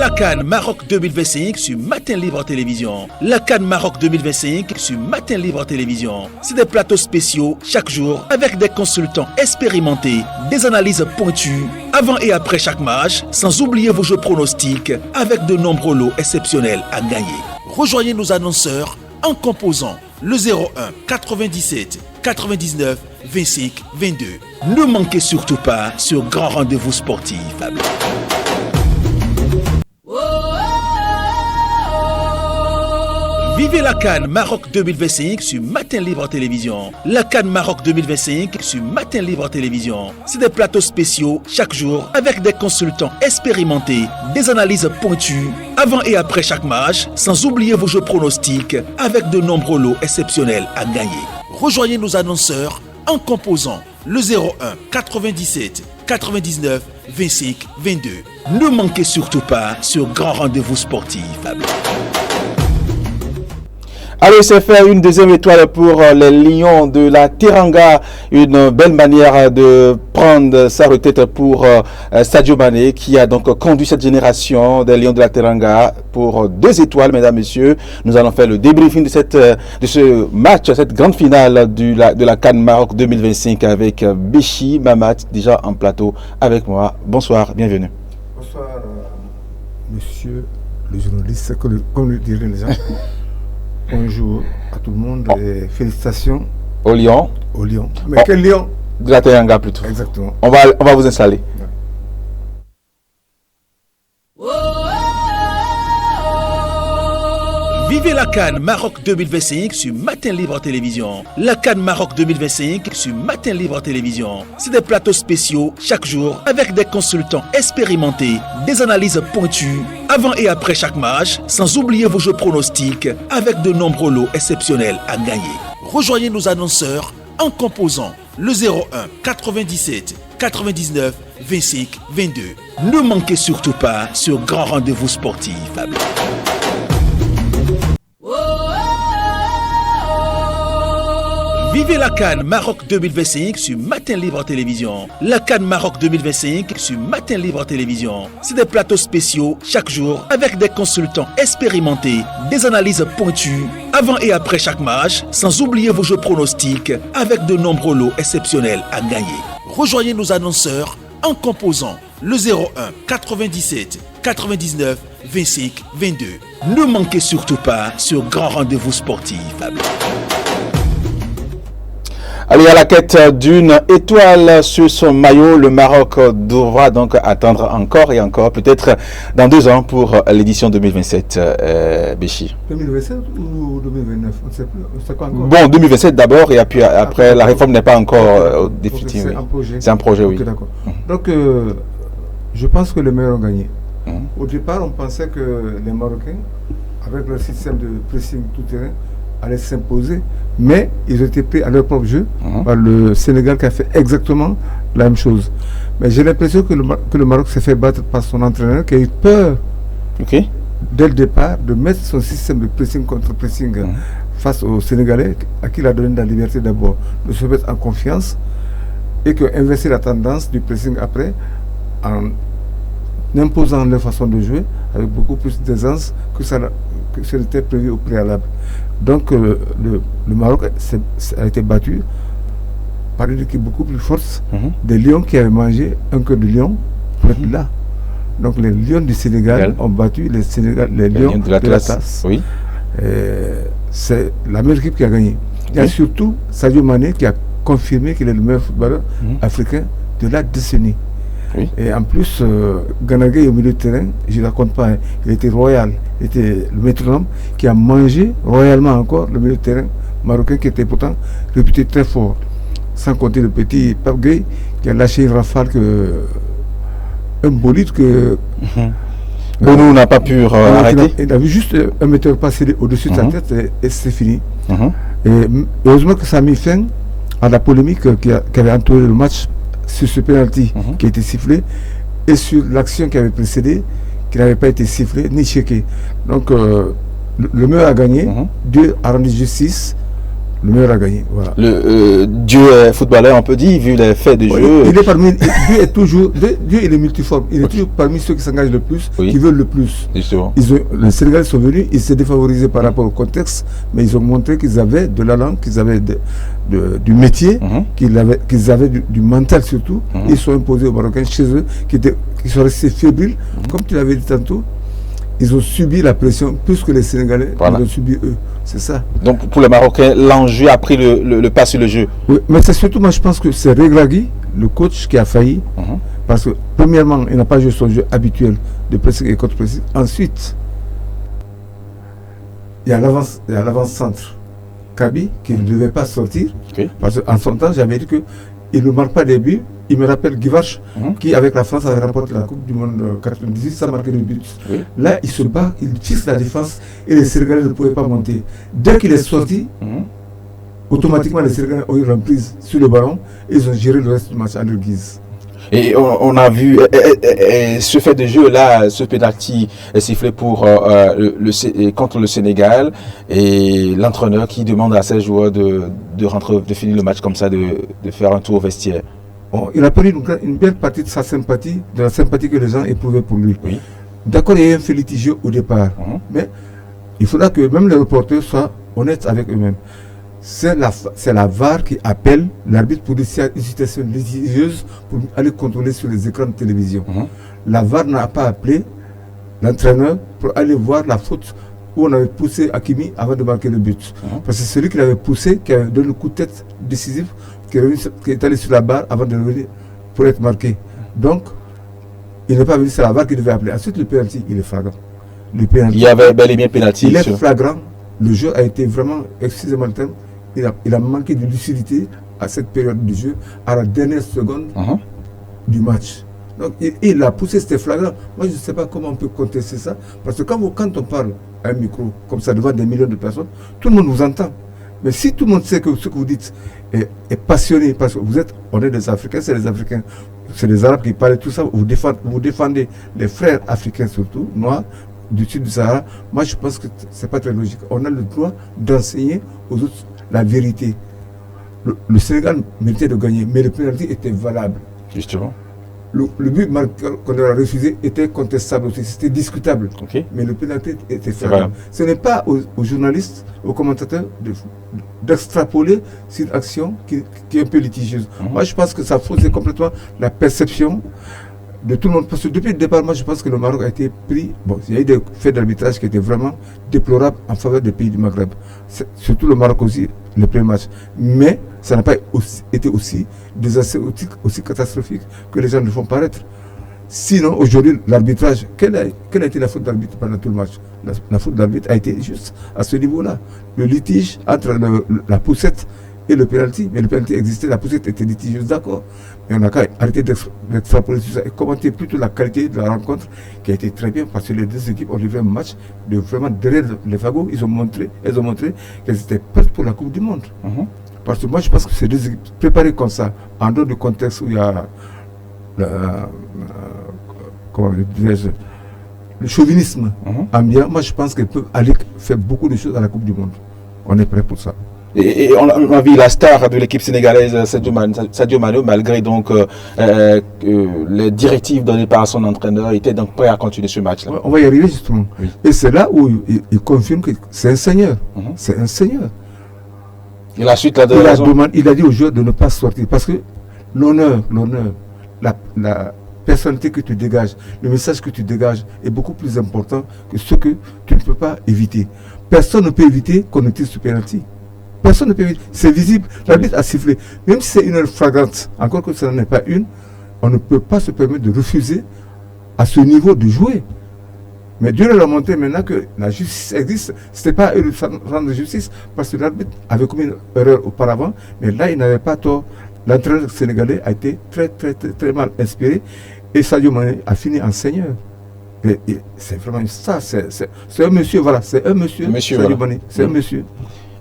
la CAN Maroc 2025 sur Matin Libre Télévision. La CAN Maroc 2025 sur Matin Libre Télévision. C'est des plateaux spéciaux chaque jour avec des consultants expérimentés, des analyses pointues avant et après chaque match, sans oublier vos jeux pronostics avec de nombreux lots exceptionnels à gagner. Rejoignez nos annonceurs en composant le 01 97 99 25 22. Ne manquez surtout pas ce grand rendez-vous sportif. Vivez la CAN Maroc 2025 sur Matin Libre Télévision. La CAN Maroc 2025 sur Matin Libre Télévision. C'est des plateaux spéciaux chaque jour avec des consultants expérimentés, des analyses pointues avant et après chaque match, sans oublier vos jeux pronostics avec de nombreux lots exceptionnels à gagner. Rejoignez nos annonceurs en composant le 01 97 99 25 22. Ne manquez surtout pas ce grand rendez-vous sportif. Allez, c'est fait une deuxième étoile pour les Lions de la Teranga. Une belle manière de prendre sa retraite pour Sadio Mané, qui a donc conduit cette génération des Lions de la Teranga pour 2 étoiles, mesdames, messieurs. Nous allons faire le débriefing de ce match, cette grande finale de la CAN Maroc 2025 avec Béchi Mamat, déjà en plateau avec moi. Bonsoir, bienvenue. Bonsoir, monsieur le journaliste, comme le diraient les gens. Bonjour à tout le monde et félicitations au Lion. Au Lion. Mais quel Lion? De la Teranga plutôt. Exactement. On va vous installer. Vivez la CAN Maroc 2025 sur Matin Libre Télévision. La CAN Maroc 2025 sur Matin Libre Télévision. C'est des plateaux spéciaux chaque jour avec des consultants expérimentés, des analyses pointues avant et après chaque match, sans oublier vos jeux pronostics avec de nombreux lots exceptionnels à gagner. Rejoignez nos annonceurs en composant le 01 97 99 25 22. Ne manquez surtout pas ce grand rendez-vous sportif. Vivez la CAN Maroc 2025 sur Matin Libre Télévision. La CAN Maroc 2025 sur Matin Libre Télévision. C'est des plateaux spéciaux chaque jour avec des consultants expérimentés, des analyses pointues avant et après chaque match, sans oublier vos jeux pronostics avec de nombreux lots exceptionnels à gagner. Rejoignez nos annonceurs en composant le 01 97 99 25 22. Ne manquez surtout pas ce grand rendez-vous sportif. Allez, à la quête d'une étoile sur son maillot, le Maroc devra donc attendre encore et encore, peut-être dans 2 ans pour l'édition 2027, Béchi. 2027 ou 2029? On ne sait plus. On sait quoi encore? Bon, 2027 d'abord et puis après la réforme n'est pas encore définitive. C'est un projet. C'est un projet, oui. Okay, d'accord. Donc, je pense que les meilleurs ont gagné. Au départ, on pensait que les Marocains, avec leur système de pressing tout-terrain, allaient s'imposer, mais ils ont été pris à leur propre jeu par le Sénégal qui a fait exactement la même chose. Mais j'ai l'impression que le Maroc s'est fait battre par son entraîneur qui a eu peur dès le départ de mettre son système de pressing contre pressing face aux Sénégalais à qui il a donné la liberté d'abord de se mettre en confiance et que inverser la tendance du pressing après en imposant leur façon de jouer avec beaucoup plus d'aisance que ce n'était prévu au préalable. Donc le Maroc a été battu par une équipe beaucoup plus forte, des Lions qui avaient mangé un cœur de lion pour être là. Donc les Lions du Sénégal ont battu les Lions de l'Atlas. Oui. C'est la meilleure équipe qui a gagné. Il y a surtout Sadio Mané qui a confirmé qu'il est le meilleur footballeur africain de la décennie. Oui. Et en plus, Gana Gueye au milieu de terrain, je ne raconte pas, il était royal, il était le métronome qui a mangé royalement encore le milieu de terrain marocain qui était pourtant réputé très fort. Sans compter le petit Pape Gueye qui a lâché une rafale un bolide que Bonou n'a pas pu arrêter. Il a vu juste un météore passer au-dessus de sa tête et c'est fini. Et heureusement que ça a mis fin à la polémique qui avait entouré le match sur ce penalty qui a été sifflé et sur l'action qui avait précédé qui n'avait pas été sifflé ni checké. Donc le meilleur a gagné, Dieu a rendu justice, Le meilleur a gagné. Voilà. Dieu est footballeur, on peut dire, vu les faits de jeu. Il est parmi. Dieu est toujours. Dieu il est multiforme. Il est toujours parmi ceux qui s'engagent le plus, qui veulent le plus. Justement. Les Sénégalais sont venus, ils s'étaient défavorisés par rapport au contexte, mais ils ont montré qu'ils avaient de la langue, qu'ils avaient du métier, qu'ils avaient du mental surtout. Ils sont imposés aux Marocains chez eux, qui sont restés fébriles. Comme tu l'avais dit tantôt, ils ont subi la pression plus que les Sénégalais. Ils ont subi eux. C'est ça. Donc pour les Marocains, l'enjeu a pris le pas sur le jeu. Oui, mais c'est surtout, moi je pense que c'est Regragui, le coach, qui a failli. Parce que premièrement, il n'a pas joué son jeu habituel de pressing et contre-pressing. Ensuite, il y a l'avance-centre. Kaby, qui ne devait pas sortir. Parce qu'en son temps, j'avais dit qu'il ne marque pas des buts. Il me rappelle Guivarch, qui avec la France avait remporté la Coupe du Monde 98 sans marquer de but. Là, il se bat, il fixe la défense et les Sénégalais ne pouvaient pas monter. Dès qu'il est sorti, automatiquement les Sénégalais ont eu l'emprise sur le ballon et ils ont géré le reste du match à leur guise. Et on a vu ce fait de jeu là, ce pénalty sifflé pour contre le Sénégal, et l'entraîneur qui demande à ses joueurs de finir le match comme ça, de faire un tour au vestiaire. Bon, il a perdu une belle partie de sa sympathie, de la sympathie que les gens éprouvaient pour lui. D'accord, il y a eu un fait litigieux au départ, mais il faudra que même les reporters soient honnêtes avec eux-mêmes. C'est la VAR qui appelle l'arbitre pour des situations litigieuses pour aller contrôler sur les écrans de télévision. La VAR n'a pas appelé l'entraîneur pour aller voir la faute où on avait poussé Hakimi avant de marquer le but. Parce que c'est celui qui l'avait poussé, qui avait donné le coup de tête décisif, qui est allé sur la barre avant de revenir pour être marqué. Donc, il n'est pas venu, c'est la VAR qui devait appeler. Ensuite, le pénalty, il est flagrant. Il y avait bel et bien pénalty. Il est flagrant. Le jeu a été vraiment, excusez-moi le terme, il a manqué de lucidité à cette période du jeu, à la dernière seconde du match. Donc, il a poussé, c'était flagrant. Moi, je ne sais pas comment on peut contester ça, parce que quand on parle à un micro, comme ça, devant des millions de personnes, tout le monde vous entend. Mais si tout le monde sait que ce que vous dites est passionné, parce que on est des Africains, c'est les Africains, c'est les Arabes qui parlent tout ça, vous défendez les frères africains surtout, noirs, du sud du Sahara. Moi, je pense que ce n'est pas très logique. On a le droit d'enseigner aux autres la vérité. Le Sénégal méritait de gagner, mais le pénalty était valable. Justement. Le but qu'on a refusé était contestable aussi, c'était discutable. Mais le pénalty était flagrant. Ce n'est pas aux journalistes, aux commentateurs d'extrapoler sur une action qui est un peu litigieuse. Moi, je pense que ça faisait complètement la perception de tout le monde. Parce que depuis le départ, moi, je pense que le Maroc a été pris. Bon, il y a eu des faits d'arbitrage qui étaient vraiment déplorables en faveur des pays du Maghreb. Surtout le Maroc aussi, le premier match. Mais ça n'a pas été aussi désastreustique, aussi catastrophique que les gens le font paraître. Sinon, aujourd'hui, l'arbitrage, quelle a été la faute d'arbitre pendant tout le match? La faute d'arbitre a été juste à ce niveau-là. Le litige entre la poussette et le pénalty. Mais le pénalty existait, la poussette était litigieuse, d'accord. Mais on a qu'à arrêter d'extrapoler sur ça et commenter plutôt la qualité de la rencontre qui a été très bien, parce que les deux équipes ont livré un match de vraiment derrière les fagots. Elles ont montré qu'elles étaient prêtes pour la Coupe du Monde. Parce que moi, je pense que ces deux équipes préparées comme ça, en dehors du contexte où il y a le chauvinisme ambiant, moi je pense qu'elles peuvent aller faire beaucoup de choses à la Coupe du Monde. On est prêt pour ça. Et on a vu la star de l'équipe sénégalaise, Sadio Mané, malgré donc les directives données par son entraîneur, était donc prêt à continuer ce match-là. On va y arriver justement. Et c'est là où il confirme que c'est un seigneur. C'est un seigneur. Et la suite, il a dit aux joueurs de ne pas sortir, parce que l'honneur, la personnalité que tu dégages, le message que tu dégages est beaucoup plus important que ce que tu ne peux pas éviter. Personne ne peut éviter qu'on utilise ce pénalty. Personne ne peut éviter. C'est visible. L'arbitre a sifflé. Même si c'est une heure flagrante, encore que ce n'en est pas une, on ne peut pas se permettre de refuser à ce niveau de jouer. Mais Dieu leur a montré maintenant que la justice existe. Ce n'était pas eux de rendre justice, parce que l'arbitre avait commis une erreur auparavant, mais là, il n'avait pas tort. L'entraîneur sénégalais a été très, très, très, très mal inspiré, et Sadio Mané a fini en seigneur. C'est vraiment une star. C'est un monsieur, voilà. C'est un monsieur Sadio Mané. C'est un monsieur.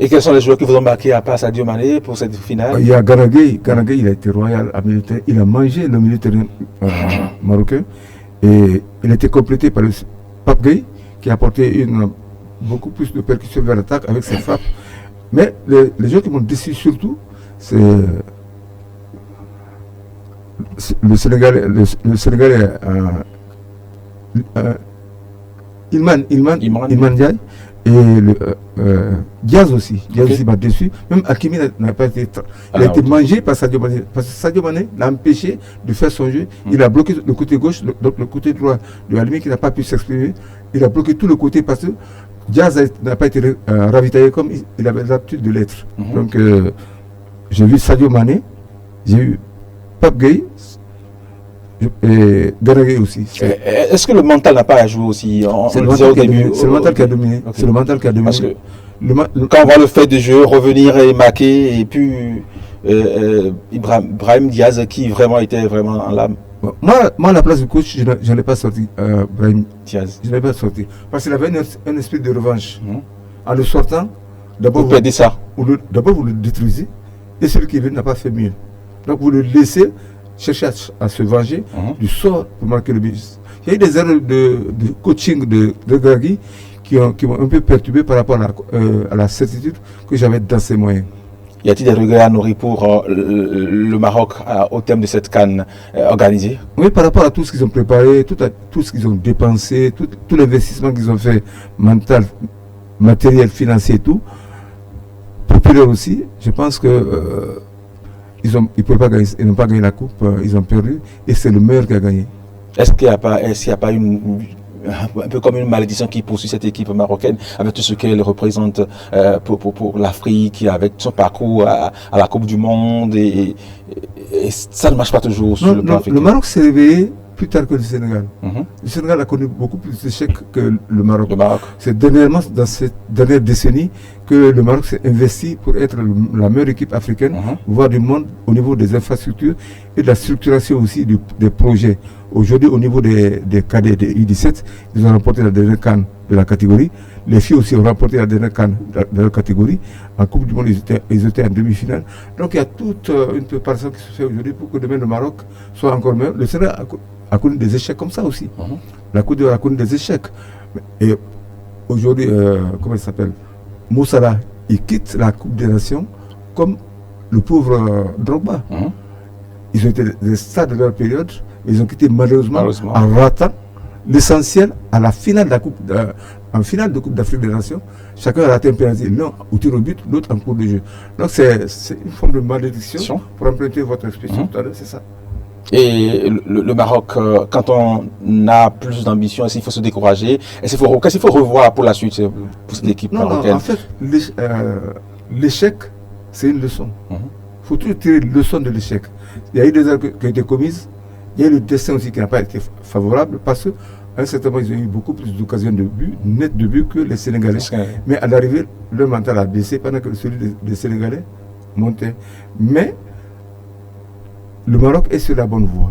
Et quels sont les joueurs qui vous ont marqué à part Sadio Mané pour cette finale? Il y a Ganagay. Ganagay, il a été royal à militaire. Il a mangé le militaire marocain. Et il a été complété par le Pape Gueye, qui a apporté beaucoup plus de percussion vers l'attaque avec ses frappes. Mais les gens qui m'ont déçu surtout, c'est le Sénégalais, Ilman Ndiaye et Diaz aussi. Diaz aussi m'a déçu. Même Hakimi n'a pas été. Il a été mangé par Sadio Mané. Parce que Sadio Mané l'a empêché de faire son jeu. Il a bloqué le côté gauche, donc le côté droit de Halimi qui n'a pas pu s'exprimer. Il a bloqué tout le côté parce que Diaz n'a pas été ravitaillé comme il avait l'habitude de l'être. Donc j'ai vu Sadio Mané, j'ai eu Pape Gueye et Gana aussi. Est-ce que le mental n'a pas à jouer aussi? C'est le mental qui a dominé. C'est le mental qui a dominé. Parce que quand on voit le fait de jeu, revenir et marquer, et puis Brahim Diaz qui vraiment était vraiment en l'âme. Moi, à la place du coach, je n'ai pas sorti Brahim Diaz. Je n'ai pas sorti. Parce qu'il avait un esprit de revanche. En le sortant, d'abord vous le détruisez, et celui qui vient n'a pas fait mieux. Donc vous le laissez chercher à se venger du sort pour marquer le but. Il y a eu des erreurs de coaching de Draghi qui m'ont un peu perturbé par rapport à la certitude que j'avais dans ses moyens. Y a-t-il des regrets à nourrir pour le Maroc au terme de cette CAN organisée? Oui, par rapport à tout ce qu'ils ont préparé, tout ce qu'ils ont dépensé, tout l'investissement qu'ils ont fait, mental, matériel, financier et tout, populaire aussi, je pense que ils n'ont pas gagné la coupe, ils ont perdu et c'est le meilleur qui a gagné. Est-ce qu'il n'y a pas un peu comme une malédiction qui poursuit cette équipe marocaine avec tout ce qu'elle représente pour l'Afrique, avec son parcours à la Coupe du Monde et ça ne marche pas toujours sur le plan africain? Le Maroc s'est réveillé plus tard que le Sénégal. Le Sénégal a connu beaucoup plus d'échecs que le Maroc. C'est dernièrement, dans cette dernière décennie, que le Maroc s'est investi pour être la meilleure équipe africaine, voire du monde, au niveau des infrastructures et de la structuration aussi des projets. Aujourd'hui, au niveau des cadets des U17, ils ont remporté la dernière CAN de la catégorie. Les filles aussi ont remporté la dernière CAN de leur catégorie. En Coupe du Monde, ils étaient en demi-finale. Donc il y a toute une préparation qui se fait aujourd'hui pour que demain le Maroc soit encore meilleur. Le Sénégal a connu des échecs comme ça aussi. La Côte d'Ivoire a connu des échecs. Et aujourd'hui, comment il s'appelle, Moussala, il quitte la Coupe des Nations comme le pauvre Drogba. Ils ont été des stars de leur période, mais ils ont quitté malheureusement. En ratant l'essentiel à la finale de la Coupe, en finale de Coupe d'Afrique des Nations. Chacun a raté un pénalty, l'un au tir au but, l'autre en cours de jeu. Donc c'est une forme de malédiction, pour emprunter votre expression tout à l'heure, c'est ça. Et le Maroc, quand on a plus d'ambition, est-ce qu'il faut se décourager? Qu'est-ce qu'il faut revoir pour la suite pour cette équipe marocaine? Non, en fait, l'échec, c'est une leçon. Il faut toujours tirer une leçon de l'échec. Il y a eu des erreurs qui ont été commises. Il y a eu le destin aussi qui n'a pas été favorable parce qu'à un certain moment, ils ont eu beaucoup plus d'occasions de but, net de but que les Sénégalais. Mais à l'arrivée, leur mental a baissé pendant que celui des Sénégalais montait. Mais le Maroc est sur la bonne voie.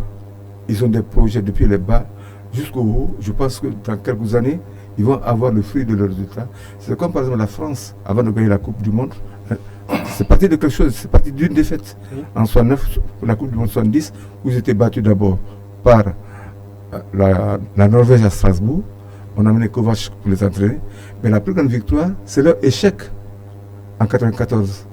Ils ont des projets depuis les bas jusqu'au haut. Je pense que dans quelques années, ils vont avoir le fruit de leurs résultats. C'est comme par exemple la France, avant de gagner la Coupe du Monde. C'est parti de quelque chose, c'est parti d'une défaite. En 69, pour la Coupe du Monde 70, où ils étaient battus d'abord par la Norvège à Strasbourg. On a amené Kovac pour les entraîner. Mais la plus grande victoire, c'est leur échec en 94.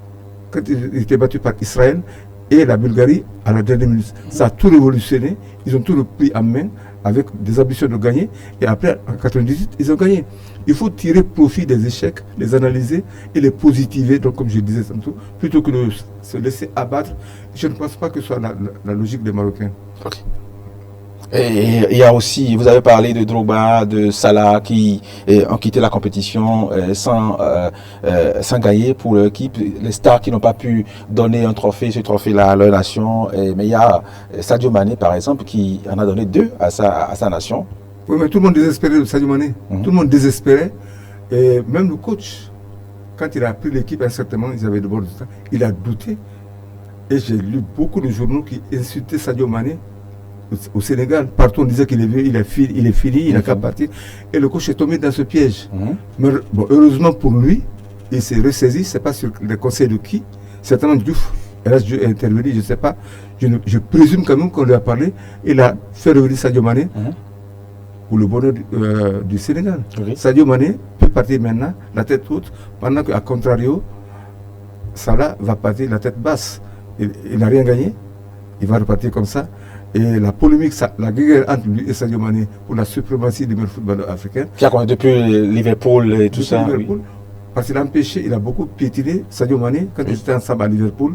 Quand ils étaient battus par Israël et la Bulgarie à la dernière minute. Ça a tout révolutionné. Ils ont tout repris en main avec des ambitions de gagner. Et après, en 98, ils ont gagné. Il faut tirer profit des échecs, les analyser et les positiver, donc comme je disais tantôt, plutôt que de se laisser abattre. Je ne pense pas que ce soit la logique des Marocains. Et il y a aussi, vous avez parlé de Drogba, de Salah qui ont quitté la compétition sans gagner pour l'équipe. Les stars qui n'ont pas pu donner un trophée, ce trophée-là à leur nation. Mais il y a Sadio Mané, par exemple, qui en a donné 2 à sa nation. Oui, mais tout le monde désespérait de Sadio Mané. Tout le monde désespérait. Et même le coach, quand il a pris l'équipe, à un certain moment, ils avaient de bons résultats. Il a douté. Et j'ai lu beaucoup de journaux qui insultaient Sadio Mané au Sénégal. Partout, on disait qu'il est vieux, il est fini, il n'a qu'à partir. Et le coach est tombé dans ce piège. Mais bon, heureusement pour lui, il s'est ressaisi. Ce n'est pas sur les conseils de qui. Certainement, Diouf est intervenu, je ne sais pas. Je présume quand même qu'on lui a parlé. Il a fait revenir Sadio Mané pour le bonheur du Sénégal. Sadio Mané peut partir maintenant, la tête haute, pendant qu'à contrario, Salah va partir la tête basse. Il n'a rien gagné. Il va repartir comme ça. Et la polémique, la guerre entre lui et Sadio Mané pour la suprématie du meilleur footballeur africain. Qui a connu depuis Liverpool et tout ça. Liverpool, oui. Parce qu'il a empêché, il a beaucoup piétiné Sadio Mané quand ils étaient ensemble à Liverpool.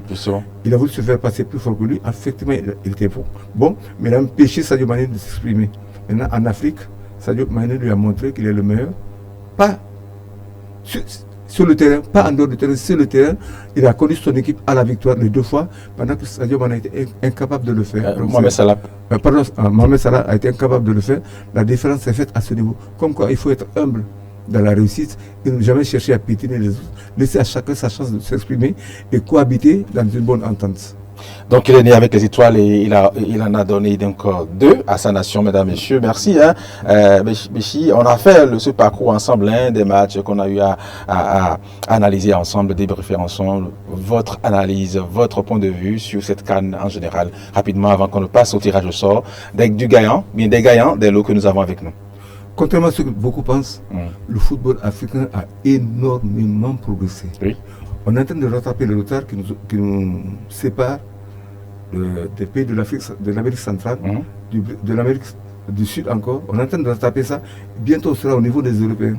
Il a voulu se faire passer plus fort que lui. Effectivement, il était bon, mais il a empêché Sadio Mané de s'exprimer. Maintenant, en Afrique, Sadio Mané lui a montré qu'il est le meilleur. Pas sur le terrain, pas en dehors du terrain, sur le terrain. Il a conduit son équipe à la victoire les 2 fois, pendant que Sadio Mané était incapable de le faire. Mohamed Salah. Mohamed Salah a été incapable de le faire. La différence est faite à ce niveau. Comme quoi, il faut être humble dans la réussite et ne jamais chercher à piétiner les autres. Laisser à chacun sa chance de s'exprimer et cohabiter dans une bonne entente. Donc il est né avec les étoiles et il en a donné donc 2 à sa nation, mesdames et messieurs. Merci. Béchi, on a fait ce parcours ensemble, des matchs qu'on a eu à analyser ensemble, débriefer ensemble. Votre analyse, votre point de vue sur cette CAN en général, rapidement avant qu'on ne passe au tirage au sort des gagnants, des lots que nous avons avec nous. Contrairement à ce que beaucoup pensent, le football africain a énormément progressé. Oui. On est en train de rattraper le retard qui nous sépare des pays de l'Amérique centrale, de l'Amérique du Sud encore. On est en train de rattraper ça. Bientôt, on sera au niveau des Européens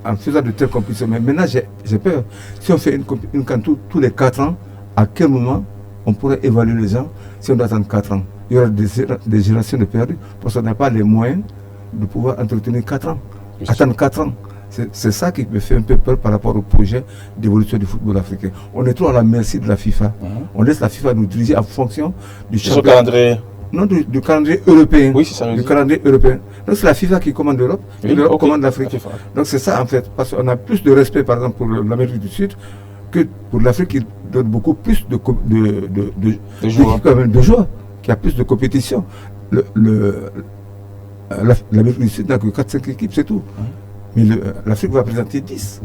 en faisant de telles compétitions. Mais maintenant, j'ai peur. Si on fait une CAN tous les 4 ans, à quel moment on pourrait évaluer les gens si on doit attendre 4 ans? Il y aura des générations de perdus parce qu'on n'a pas les moyens de pouvoir entretenir 4 ans. Attendre 4 ans. C'est ça qui me fait un peu peur par rapport au projet d'évolution du football africain. On est trop à la merci de la FIFA. On laisse la FIFA nous diriger en fonction du calendrier. Non, du calendrier européen. Oui, c'est ça. Du calendrier européen. Donc c'est la FIFA qui commande l'Europe et l'Europe commande l'Afrique. Donc c'est ça en fait. Parce qu'on a plus de respect par exemple pour l'Amérique du Sud que pour l'Afrique qui donne beaucoup plus de joueurs, qui a plus de compétition. L'Amérique du Sud n'a que 4-5 équipes, c'est tout. Mais l'Afrique va présenter 10.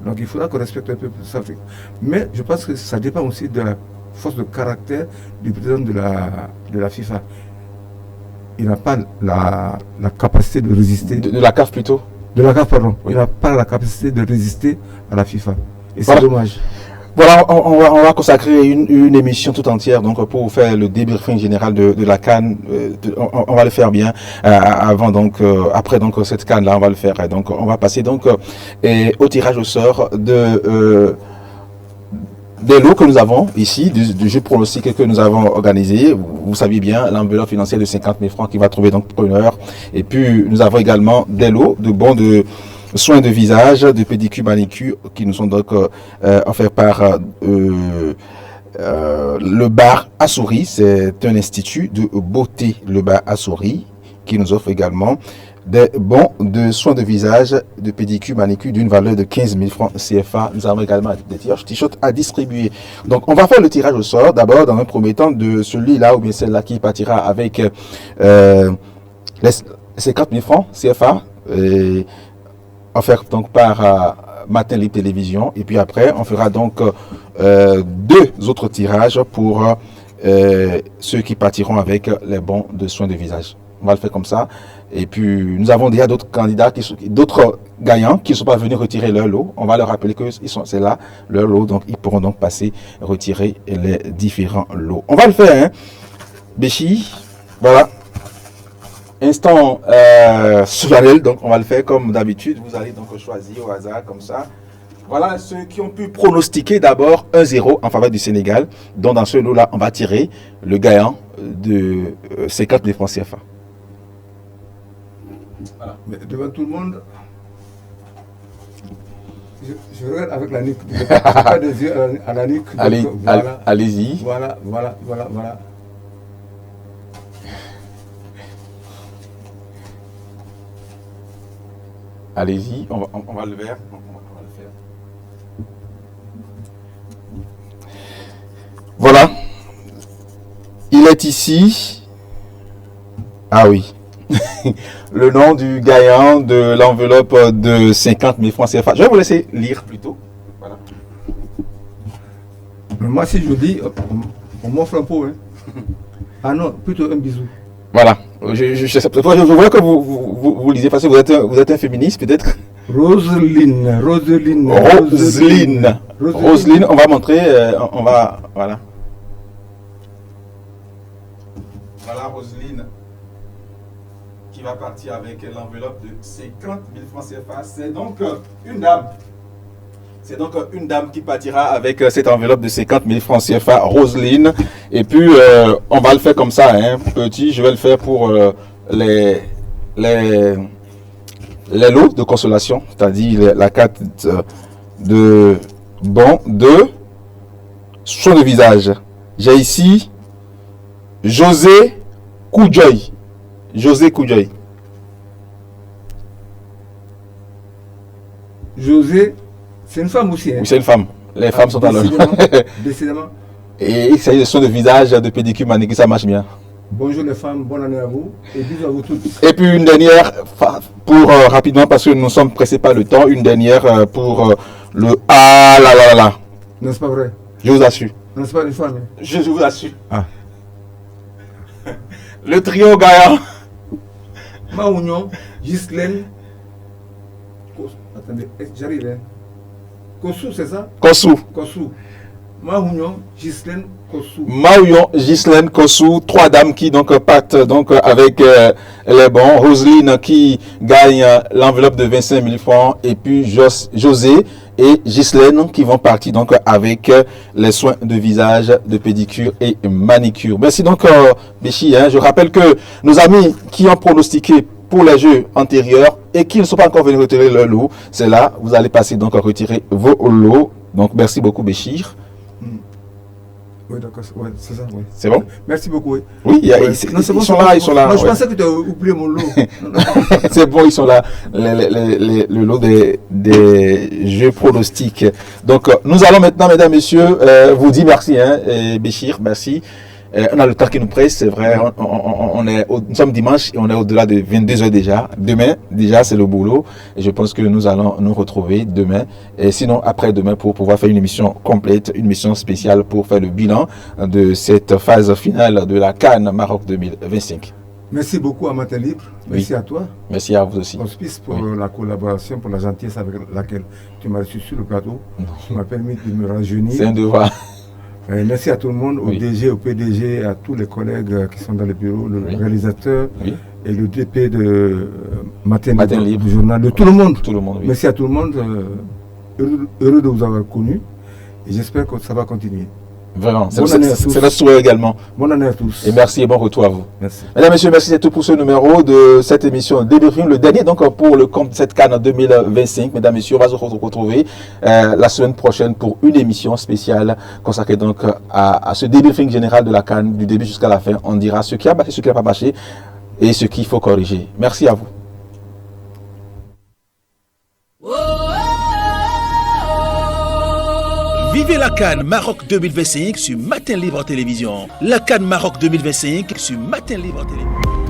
Donc il faudra qu'on respecte un peu plus l'Afrique. Mais je pense que ça dépend aussi de la force de caractère du président de la FIFA. Il n'a pas la capacité de résister. De la CAF plutôt. De la CAF, pardon. Oui. Il n'a pas la capacité de résister à la FIFA. Et c'est dommage. Voilà, on va consacrer une émission tout entière donc pour faire le débriefing général de la CAN. On va le faire bien avant donc après donc cette CAN là on va le faire. Donc on va passer donc au tirage au sort des lots que nous avons ici, du jeu pronostic que nous avons organisé. Vous savez bien l'enveloppe financière de 50 000 francs qui va trouver donc preneur. Et puis nous avons également des lots de bons de soins de visage, de pédicure, manicure qui nous sont donc offerts par le bar à souris. C'est un institut de beauté, le bar à souris, qui nous offre également des bons de soins de visage, de pédicure, manicure d'une valeur de 15 000 francs CFA. Nous avons également des t-shirts à distribuer. Donc on va faire le tirage au sort d'abord dans un premier temps de celui-là ou bien celle-là qui partira avec les 50 000 francs CFA. Offert donc par Matin Libre Télévision. Et puis après, on fera donc 2 autres tirages pour ceux qui partiront avec les bons de soins de visage. On va le faire comme ça. Et puis, nous avons déjà d'autres candidats, d'autres gagnants qui ne sont pas venus retirer leur lot. On va leur rappeler que c'est là leur lot. Donc, ils pourront donc passer, retirer les différents lots. On va le faire, hein. Béchi, voilà. Instant solennel, donc on va le faire comme d'habitude. Vous allez donc choisir au hasard comme ça. Voilà ceux qui ont pu pronostiquer d'abord 1-0 en faveur du Sénégal. Donc dans ce lot-là, on va tirer le gagnant de 50 000 francs CFA. Voilà. Mais devant tout le monde, je regarde avec la nuque. Je n'ai pas des yeux à la nuque. Allez, voilà. Allez-y. Voilà. Allez-y, on va le faire. On va le faire. Voilà. Il est ici. Ah oui. Le nom du gagnant de l'enveloppe de 50 000 francs CFA. Je vais vous laisser lire plutôt. Voilà. Moi, si je vous dis, on m'offre un pot. Hein. Ah non, plutôt un bisou. Voilà. Je vois que vous lisez parce que vous êtes un féministe peut-être. Roselyne. Roselyne, on va montrer, on va, voilà. Voilà Roselyne qui va partir avec l'enveloppe de 50 000 francs CFA. C'est donc une dame. C'est donc une dame qui partira avec cette enveloppe de 50 000 francs CFA, Roselyne. Et puis, on va le faire comme ça, hein, petit. Je vais le faire pour les lots de consolation, c'est-à-dire la carte de bon de soin de visage. J'ai ici José Koudjoy. José Koudjoy. José, c'est une femme aussi. Hein? Oui, c'est une femme. Les femmes sont à l'heure. Décidément. Et il s'agit de soin de visage, de pédicure, manicure, ça marche bien. Bonjour les femmes, bonne année à vous et bisous à vous toutes. Et puis une dernière, pour rapidement, parce que nous sommes pressés par le temps, une dernière pour le... Ah là là là là. Non, c'est pas vrai. Je vous assure. Non, c'est pas une femme. Hein? Je vous assure. Ah. Le trio gagnant. Maounion, Ghislaine. Attendez, j'arrive. Hein? Kossou, c'est ça? Kossou. Kossou. Maounion, Ghislaine, Kossou. Maouillon, Ghislaine, Kossou, trois dames qui donc partent donc avec les bons. Roselyne qui gagne l'enveloppe de 25 000 francs et puis José et Ghislaine qui vont partir donc avec les soins de visage, de pédicure et manicure. Merci donc Béchi. Hein. Je rappelle que nos amis qui ont pronostiqué pour les jeux antérieurs et qui ne sont pas encore venus retirer leur lot, c'est là, vous allez passer donc à retirer vos lots. Donc merci beaucoup Béchir. Oui, d'accord, ouais, c'est ça. Ouais. C'est bon? Merci beaucoup. Oui, oui non, ils sont là, ils sont là. Moi, je pensais que tu as oublié mon lot. C'est bon, ils sont là. Le lot des jeux pronostiques. Donc, nous allons maintenant, mesdames, messieurs, vous dire merci, hein, Béchir, merci. On a le temps qui nous presse, c'est vrai. Nous sommes dimanche et on est au-delà de 22h déjà. Demain, déjà, c'est le boulot. Et je pense que nous allons nous retrouver demain. Et sinon, après-demain, pour pouvoir faire une émission complète, une émission spéciale pour faire le bilan de cette phase finale de la CAN Maroc 2025. Merci beaucoup à Matin Libre. Merci à toi. Merci à vous aussi. Auspice pour la collaboration, pour la gentillesse avec laquelle tu m'as reçu sur le plateau. Tu m'as permis de me rajeunir. C'est un devoir. Merci à tout le monde, au DG, au PDG, à tous les collègues qui sont dans le bureau, le réalisateur et le DP de Matin Libre, du journal, de tout le monde. Tout le monde, Merci à tout le monde. Heureux de vous avoir connu et j'espère que ça va continuer. Vraiment, c'est notre souhait également. Bonne année à tous. Et merci et bon retour à vous. Merci. Mesdames, Messieurs, merci, c'est tout pour ce numéro de cette émission Débriefing, le dernier donc pour le compte de cette CAN en 2025. Mesdames, Messieurs, on va se retrouver la semaine prochaine pour une émission spéciale consacrée donc à ce débriefing général de la CAN du début jusqu'à la fin. On dira ce qui a marché, ce qui n'a pas marché et ce qu'il faut corriger. Merci à vous. Vivez la CAN Maroc 2025 sur Matin Libre Télévision. La CAN Maroc 2025 sur Matin Libre Télévision.